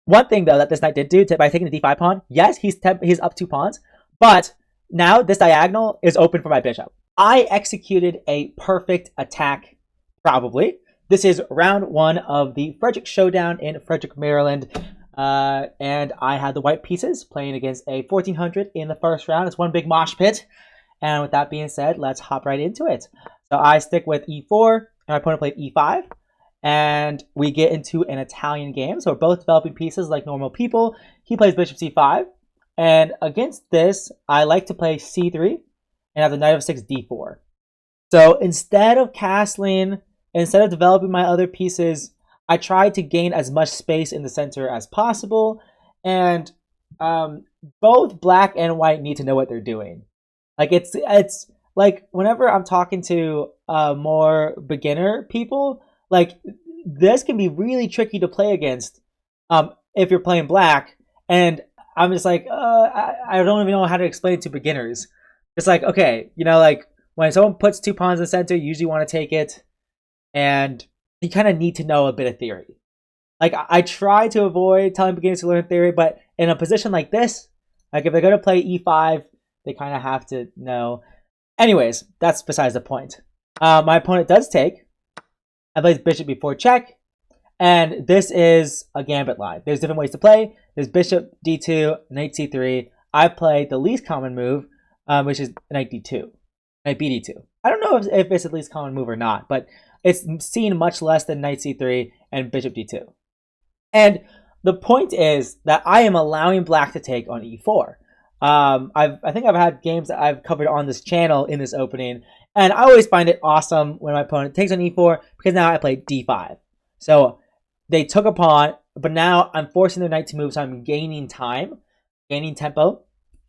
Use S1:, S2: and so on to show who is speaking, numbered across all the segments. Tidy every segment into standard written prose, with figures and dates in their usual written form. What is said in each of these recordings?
S1: One thing though that this knight did do by taking the d5 pawn, yes, he's up 2 pawns, but now this diagonal is open for my bishop. I executed a perfect attack, probably. This is round 1 of the Frederick Showdown in Frederick, Maryland. And I had the white pieces playing against a 1400 in the first round. It's one big mosh pit. And with that being said, let's hop right into it. So I stick with e4, and my opponent played e5. And we get into an Italian game. So we're both developing pieces like normal people. He plays bishop c5. And against this, I like to play c3 and have the knight of 6 d4. So instead of castling, instead of developing my other pieces, I tried to gain as much space in the center as possible. And both black and white need to know what they're doing. Like it's like whenever I'm talking to more beginner people, like this can be really tricky to play against if you're playing black. And I'm just like, I don't even know how to explain it to beginners. It's like, okay, you know, like when someone puts 2 pawns in the center, you usually want to take it. And you kind of need to know a bit of theory. Like I try to avoid telling beginners to learn theory, but in a position like this, like if they're going to play e5, they kind of have to know. Anyways, that's besides the point. My opponent does take. I play bishop before check. And this is a gambit line. There's different ways to play. There's bishop d2, knight c3. I play the least common move, which is knight d2, knight bd2. I don't know if it's the least common move or not, but it's seen much less than knight c3 and bishop d2. And the point is that I am allowing black to take on e4. I think I've had games that I've covered on this channel in this opening, and I always find it awesome when my opponent takes on e4 because now I play d5. So they took a pawn, but now I'm forcing their knight to move, so I'm gaining time, gaining tempo,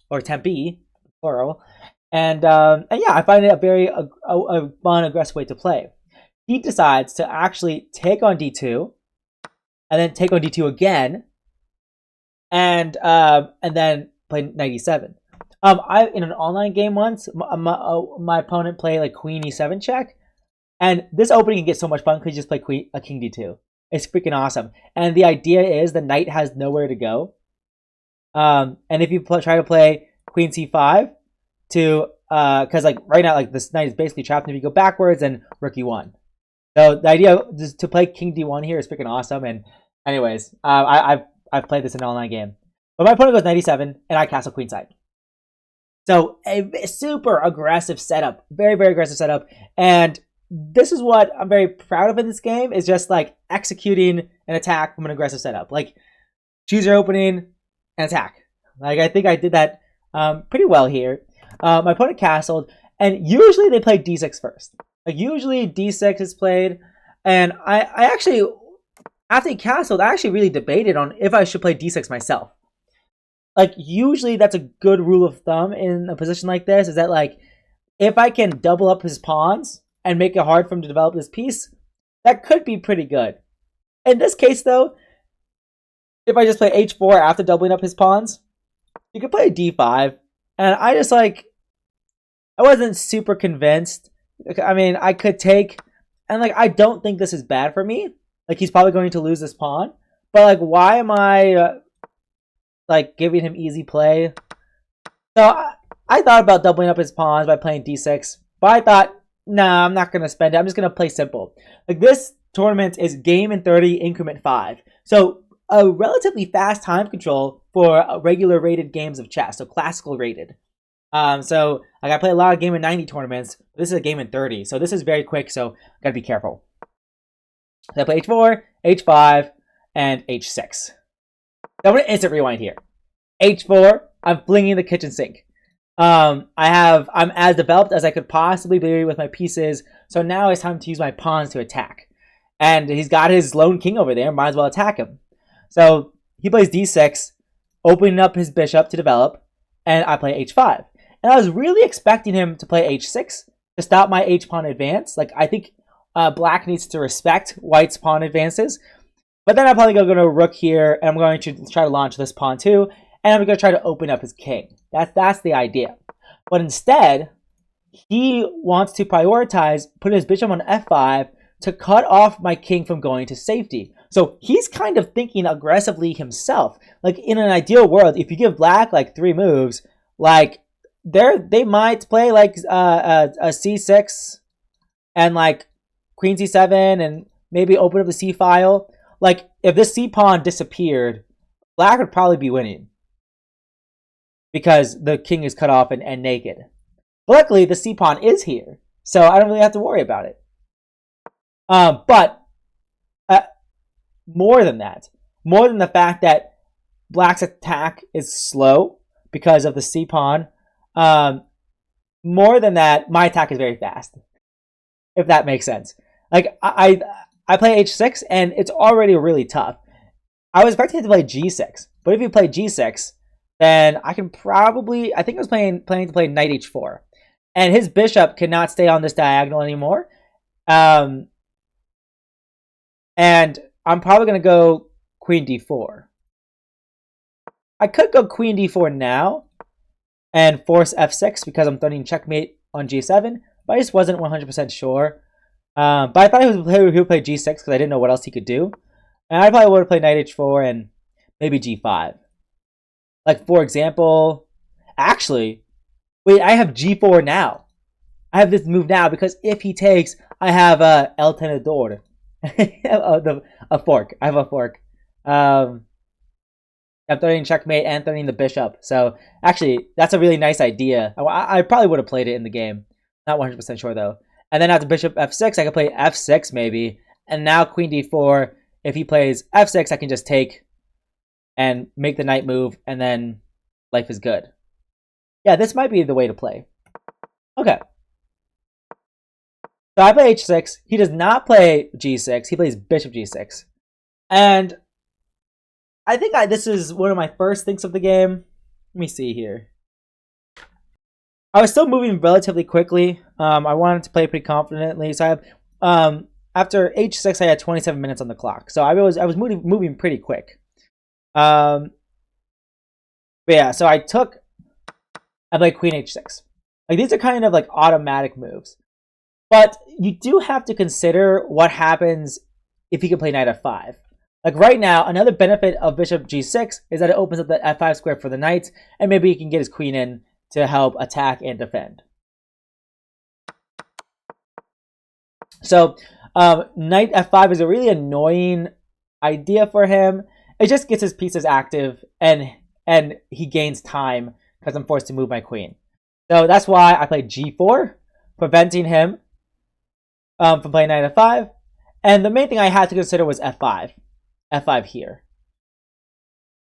S1: or tempi, plural. And yeah, I find it a very fun, aggressive way to play. He decides to actually take on d2, and then take on d2 again, and then play knight e7. In an online game once, my opponent played like queen e7 check, and this opening can get so much fun because you just play king d2. It's freaking awesome, and the idea is the knight has nowhere to go. And if you try to play queen c5 to because like right now like this knight is basically trapped, and if you go backwards, then rook e1. So the idea to play king d1 here is freaking awesome. And anyways, I've played this in an online game. But my opponent goes knight e7, and I castle queenside. So a super aggressive setup, very, very aggressive setup. And this is what I'm very proud of in this game, is just like executing an attack from an aggressive setup. Like choose your opening and attack. Like I think I did that pretty well here. My opponent castled, and usually they play d6 first. Like usually d6 is played, and I actually, after he castled, I actually really debated on if I should play d6 myself. Like usually that's a good rule of thumb in a position like this, is that like if I can double up his pawns and make it hard for him to develop this piece, that could be pretty good. In this case though, if I just play h4 after doubling up his pawns, you could play d5, and I just like, I wasn't super convinced. I mean, I could take, and like I don't think this is bad for me. Like he's probably going to lose this pawn, but like why am I like giving him easy play? So I thought about doubling up his pawns by playing d6, but I thought, nah, I'm not going to spend it. I'm just going to play simple. Like this tournament is game in 30, increment 5. So a relatively fast time control for regular rated games of chess, so classical rated. So like I play a lot of game in 90 tournaments. This is a game in 30, so this is very quick, so gotta be careful. So I play h4, h5, and h6. I'm gonna instant rewind here. h4, I'm flinging the kitchen sink. I'm as developed as I could possibly be with my pieces, so now it's time to use my pawns to attack. And he's got his lone king over there, might as well attack him. So he plays d6, opening up his bishop to develop, and I play h5. And I was really expecting him to play h6 to stop my h-pawn advance. Like I think black needs to respect white's pawn advances. But then I'm probably going to go to rook here, and I'm going to try to launch this pawn too, and I'm going to try to open up his king. That's the idea. But instead, he wants to prioritize putting his bishop on f5 to cut off my king from going to safety. So he's kind of thinking aggressively himself. Like in an ideal world, if you give black like 3 moves, like they might play like a c6 and like queen c7 and maybe open up the c file. Like if this c pawn disappeared, black would probably be winning because the king is cut off and naked. But luckily, the c pawn is here, so I don't really have to worry about it. But more than that, more than the fact that black's attack is slow because of the c pawn, more than that, my attack is very fast. If that makes sense. Like I play h6 and it's already really tough. I was expecting to play g6, but if you play g6, then I can probably, I think I was planning to play knight h4, and his bishop cannot stay on this diagonal anymore. And I'm probably gonna go queen d4. I could go queen d4 now and force f6 because I'm threatening checkmate on g7, but I just wasn't 100% sure. But I thought he would play g6 because I didn't know what else he could do. And I probably would have played knight h4 and maybe g5. Like, for example, actually, wait, I have g4 now. I have this move now because if he takes, I have el tenedor. A fork. I have a fork. I'm threatening checkmate and threatening the bishop. So, actually, that's a really nice idea. I probably would have played it in the game. Not 100% sure, though. And then after bishop f6, I could play f6 maybe. And now queen d4. If he plays f6, I can just take and make the knight move, and then life is good. Yeah, this might be the way to play. Okay. So I play h6. He does not play g6. He plays bishop g6. And I think this is one of my first thinks of the game. Let me see here. I was still moving relatively quickly. I wanted to play pretty confidently. So I have after h6, I had 27 minutes on the clock. So I was moving pretty quick. But yeah, so I played queen h6. Like these are kind of like automatic moves. But you do have to consider what happens if he can play knight f5. Like right now, another benefit of bishop g6 is that it opens up the f5 square for the knight, and maybe he can get his queen in to help attack and defend. So knight f5 is a really annoying idea for him. It just gets his pieces active, and he gains time because I'm forced to move my queen. So that's why I played g4, preventing him from playing knight f5. And the main thing I had to consider was f5. f5 here.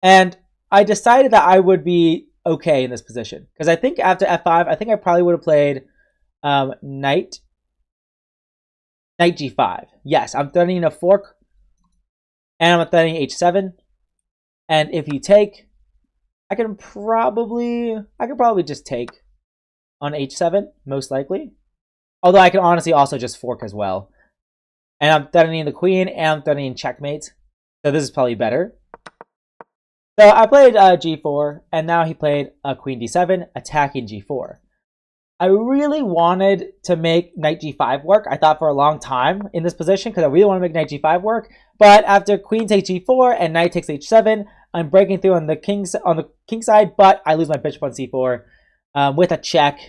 S1: And I decided that I would be okay in this position. Because I think after f5, I think I probably would have played knight g5. Yes, I'm threatening a fork. And I'm threatening h7. And if you take, I could probably just take on h7, most likely. Although I can honestly also just fork as well. And I'm threatening the queen, and I'm threatening checkmate. So this is probably better. So I played g4, and now he played queen d7, attacking g4. I really wanted to make knight g5 work. I thought for a long time in this position, because I really want to make knight g5 work. But after queen takes g4 and knight takes h7, I'm breaking through on the king side, but I lose my bishop on c4 with a check,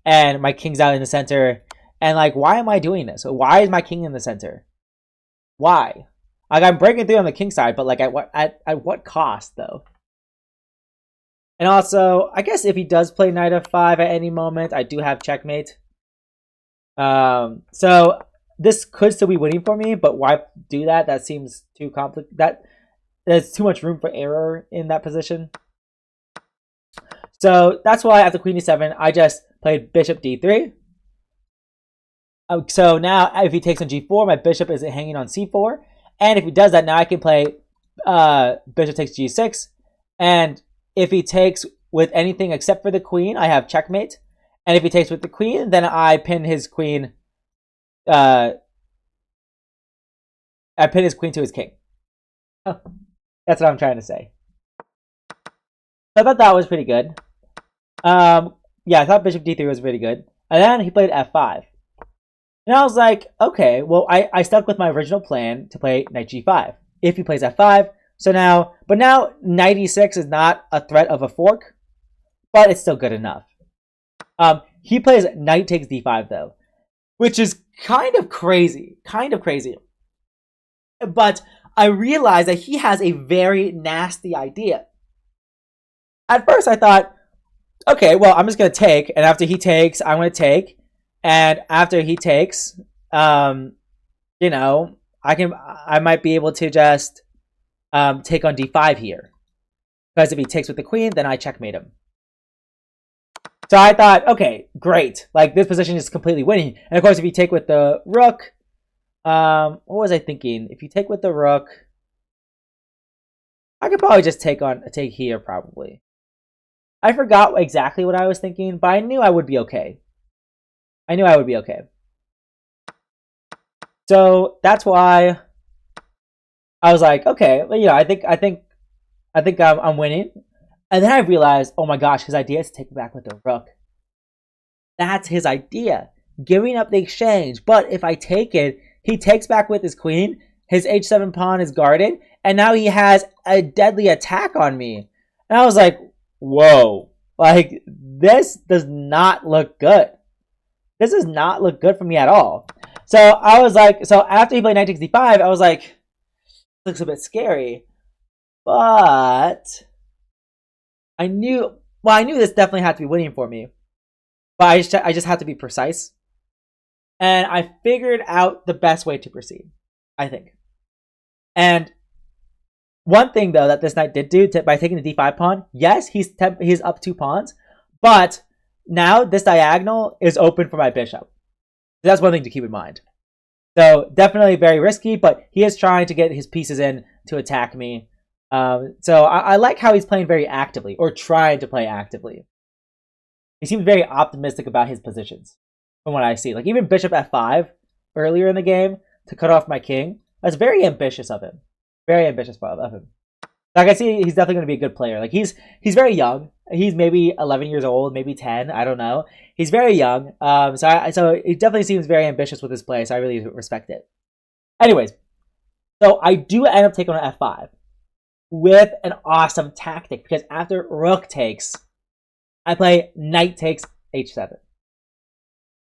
S1: and my king's out in the center. And like, why am I doing this? Why is my king in the center? Why? Like, I'm breaking through on the king side, but like at what cost though? And also, I guess if he does play knight f5 at any moment, I do have checkmate. So this could still be winning for me, but why do that? That seems too complicated. There's too much room for error in that position. So that's why after queen d7, I just played bishop d3. So now if he takes on g4, my bishop is hanging on c4. And if he does that, now I can play bishop takes g6. And if he takes with anything except for the queen, I have checkmate. And if he takes with the queen, then I pin his queen. I pin his queen to his king. Oh, that's what I'm trying to say. So I thought that was pretty good. Yeah, I thought bishop d3 was pretty good. And then he played f5. And I was like, okay, well, I stuck with my original plan to play knight g5. If he plays f5, but now knight e6 is not a threat of a fork, but it's still good enough. He plays knight takes d5 though, which is kind of crazy. But I realized that he has a very nasty idea. At first, I thought, okay, well, I'm just gonna take, and after he takes, I'm gonna take, and after he takes, you know, I might be able to just take on d5 here, because if he takes with the queen, then I checkmate him. So I thought, okay, great, like this position is completely winning. And of course, if you take with the rook, what was I thinking? If you take with the rook, I could probably just take here probably. I forgot exactly what I was thinking, but I knew I would be okay. So that's why I was like, okay, well, I think I'm winning. And then I realized, oh my gosh, his idea is to take back with the rook. That's his idea, giving up the exchange. But if I take it, he takes back with his queen. His h7 pawn is guarded, and now he has a deadly attack on me. And I was like, whoa, like this does not look good. This does not look good for me at all. So I was like, so after he played knight takes d5, I was like, looks a bit scary. But I knew this definitely had to be winning for me. But I just had to be precise. And I figured out the best way to proceed, I think. And one thing, though, that this knight did do by taking the d5 pawn, yes, he's up 2 pawns, but now this diagonal is open for my bishop. That's one thing to keep in mind. So definitely very risky, but he is trying to get his pieces in to attack me. So I like how he's playing very actively, or trying to play actively. He seems very optimistic about his positions, from what I see. Like even bishop f5 earlier in the game to cut off my king. That's very ambitious of him. Very ambitious of him. Like I see, he's definitely going to be a good player. Like he's very young. He's maybe 11 years old, maybe 10. I don't know. He's very young. So he definitely seems very ambitious with his play. So I really respect it. Anyways, so I do end up taking on f5 with an awesome tactic, because after rook takes, I play knight takes h7,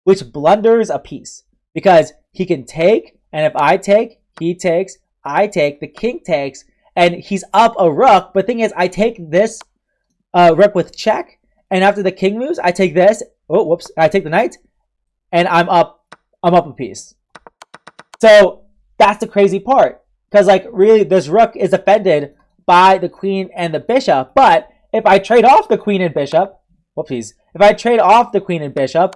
S1: which blunders a piece because he can take, and if I take, he takes, I take, the king takes, and he's up a rook. But thing is, I take this rook with check, and after the king moves, I take this. Oh, whoops! I take the knight, and I'm up a piece. So that's the crazy part, because like really, this rook is defended by the queen and the bishop. But if I trade off the queen and bishop, whoopsies! If I trade off the queen and bishop,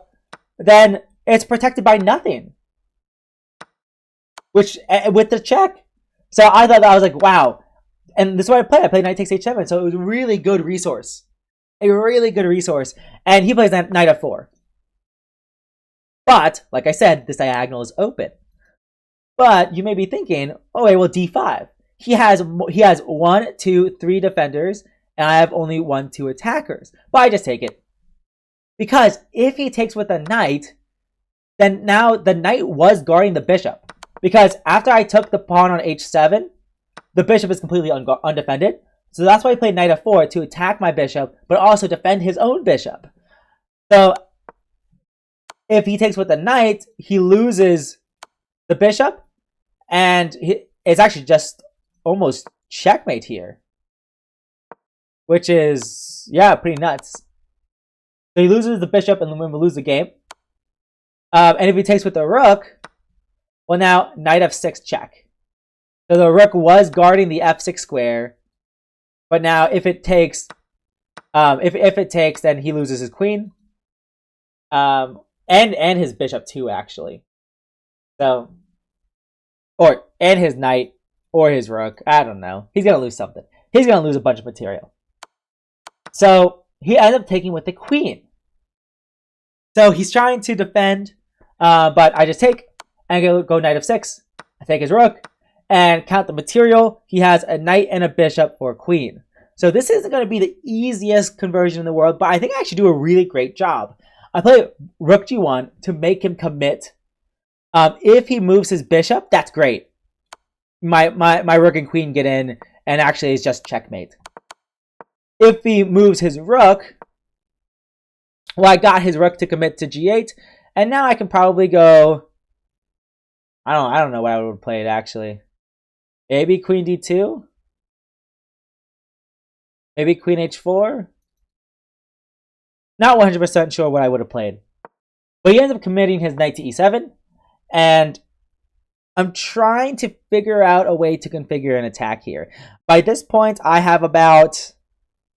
S1: then it's protected by nothing. Which with the check. So I thought that, I was like, wow. And this is what I played. I played knight takes h7, so it was a really good resource. A really good resource. And he plays knight f4. But, like I said, this diagonal is open. But you may be thinking, oh wait, well d5. He has 1, 2, 3 defenders, and I have only 1, 2 attackers. But I just take it. Because if he takes with a knight, then now the knight was guarding the bishop. Because after I took the pawn on h7, the bishop is completely undefended. So that's why I played knight f4 to attack my bishop, but also defend his own bishop. So if he takes with a knight, he loses the bishop, and it's actually just almost checkmate here. Which is, yeah, pretty nuts. So he loses the bishop, and then we lose the game. And if he takes with the rook, well, now knight f6 check. So the rook was guarding the f6 square, but now if it takes, if it takes, then he loses his queen, and his bishop too, actually. So, and his knight or his rook. I don't know. He's gonna lose something. He's gonna lose a bunch of material. So he ends up taking with the queen. So he's trying to defend, but I just take. And go knight f6. I take his rook and count the material. He has a knight and a bishop for a queen. So this isn't going to be the easiest conversion in the world, but I think I actually do a really great job. I play rook g1 to make him commit If he moves his bishop, that's great. My rook and queen get in, and actually it's just checkmate. If he moves his rook, well, I got his rook to commit to g8, and now I can probably go. I don't know what I would have played actually. Maybe queen d2. Maybe queen h4. Not 100% sure what I would have played. But he ends up committing his knight to e7. And I'm trying to figure out a way to configure an attack here. By this point, I have about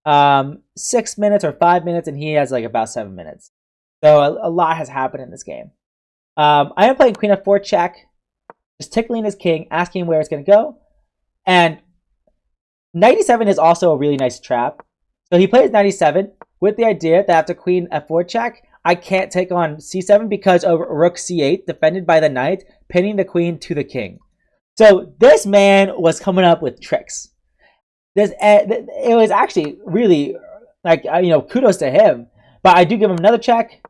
S1: 6 minutes or 5 minutes, and he has like about 7 minutes. So a lot has happened in this game. I am playing queen f4 check, just tickling his king, asking where it's going to go. And knight e7 is also a really nice trap. So he plays knight e7 with the idea that after queen f4 check, I can't take on c7 because of rook c8 defended by the knight, pinning the queen to the king. So this man was coming up with tricks. It was actually really, like, kudos to him. But I do give him another check,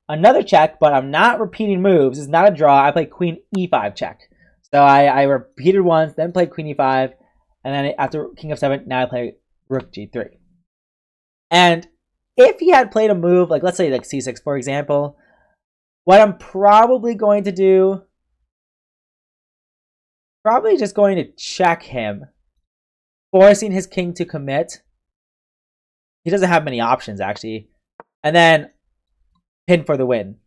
S1: but I'm not repeating moves. It's not a draw. I play queen e5 check. So I repeated once, then played queen e5, and then after king f7, now I play rook g3. And if he had played a move, like let's say like c6, for example, what I'm probably going to do, probably just going to check him, forcing his king to commit. He doesn't have many options, actually. And then pin for the win.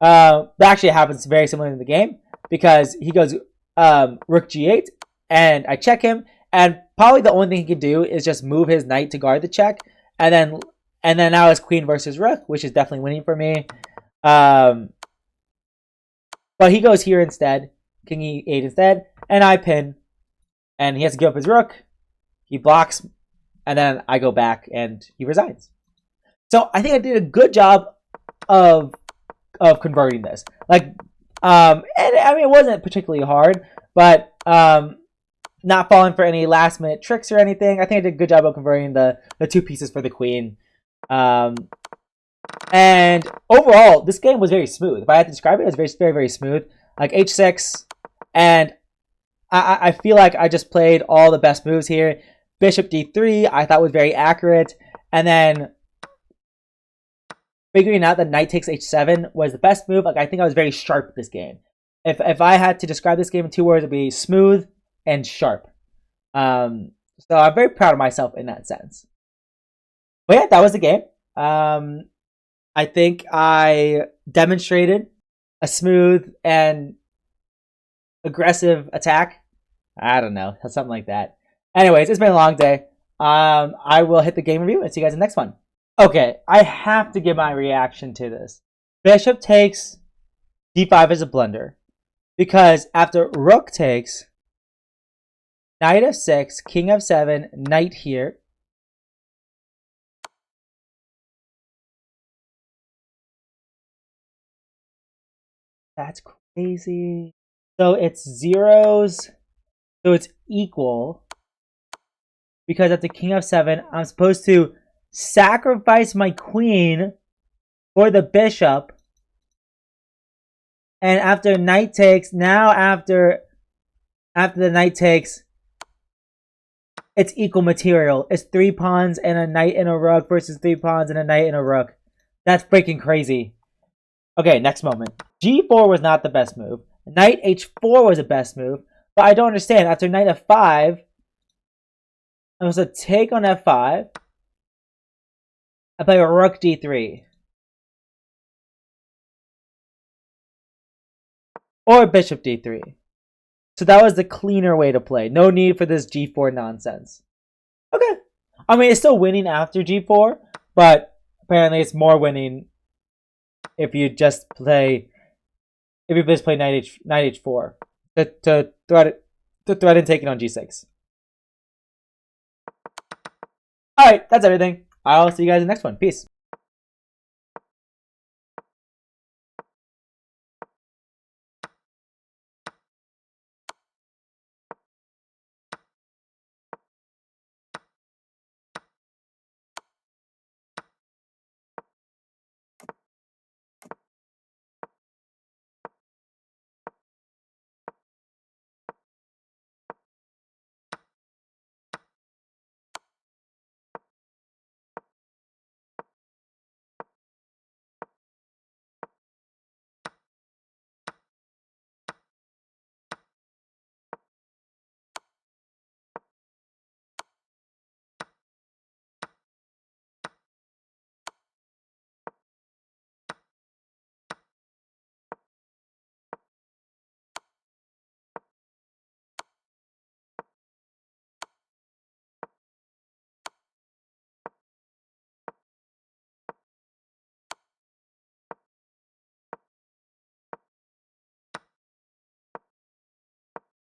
S1: That actually happens very similar in the game, because he goes rook g8, and I check him, and probably the only thing he can do is just move his knight to guard the check, and then now it's queen versus rook, which is definitely winning for me. But he goes here instead, king e8 instead, and I pin, and he has to give up his rook. He blocks, and then I go back, and he resigns. So I think I did a good job of converting this. Like, and I mean, it wasn't particularly hard, but not falling for any last minute tricks or anything. I think I did a good job of converting the two pieces for the queen. And overall, this game was very smooth. If I had to describe it, it was very, very, very smooth. Like h6, and I feel like I just played all the best moves here. Bishop d3, I thought was very accurate, and then figuring out that knight takes h7 was the best move. Like, I think I was very sharp this game. If I had to describe this game in 2 words, it'd be smooth and sharp. So I'm very proud of myself in that sense. But yeah, that was the game. I think I demonstrated a smooth and aggressive attack. I don't know, something like that. Anyways, it's been a long day. I will hit the game review and see you guys in the next one. Okay, I have to give my reaction to this. Bishop takes d5 is a blunder, because after rook takes, knight f6, king f7, knight here. That's crazy. So it's zeros. So it's equal. Because at the king f7, I'm supposed to sacrifice my queen for the bishop. And after knight takes, now after the knight takes, it's equal material. It's 3 pawns and a knight and a rook versus 3 pawns and a knight and a rook. That's freaking crazy. Okay, next moment. g4 was not the best move. Knight h4 was the best move. But I don't understand. After knight f5, I'm supposed to take on f5. I play a rook d3. Or bishop d3. So that was the cleaner way to play. No need for this g4 nonsense. Okay. I mean, it's still winning after g4, but apparently it's more winning if you just play knight h4 to threaten taking on g6. Alright, that's everything. I'll see you guys in the next one. Peace.